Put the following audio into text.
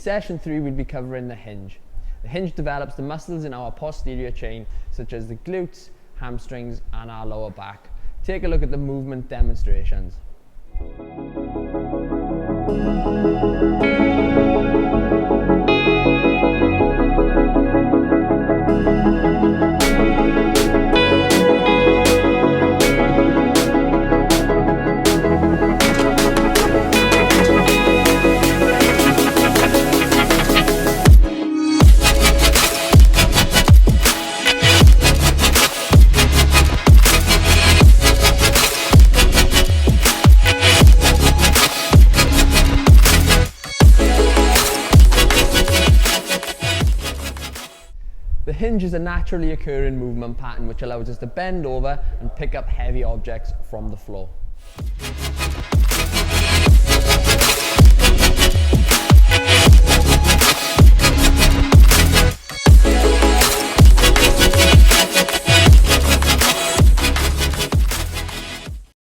session 3 we'll be covering the hinge. The hinge develops the muscles in our posterior chain such as the glutes, hamstrings and our lower back. Take a look at the movement demonstrations. The hinge is a naturally occurring movement pattern which allows us to bend over and pick up heavy objects from the floor.